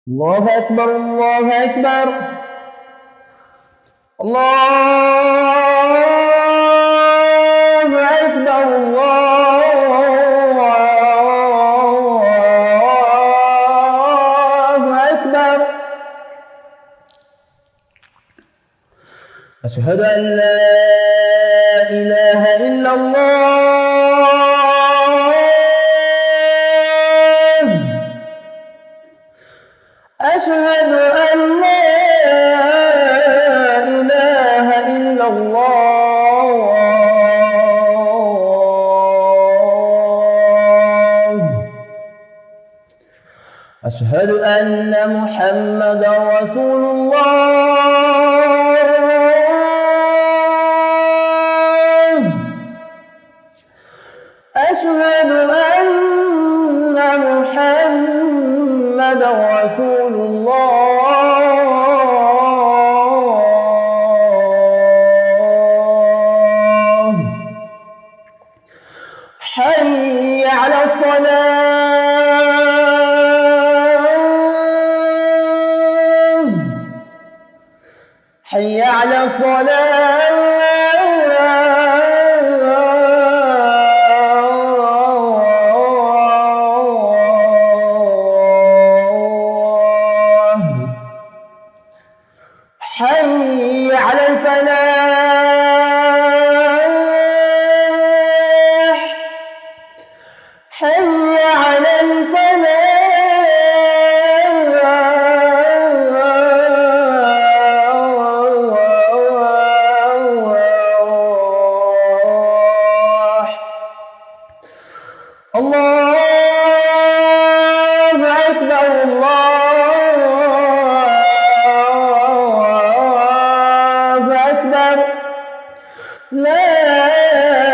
الله أكبر الله أكبر. الله أكبر الله أكبر. أشهد أن لا إله إلا الله. أشهد أن لا إله إلا الله. أشهد أن محمدا رسول الله. أشهد أن محمدا رسول الله. حي على الصلاة. حي على الصلاة. حي على الفلاح. حي على الفلاح. الله أكبر الله أكبر. لا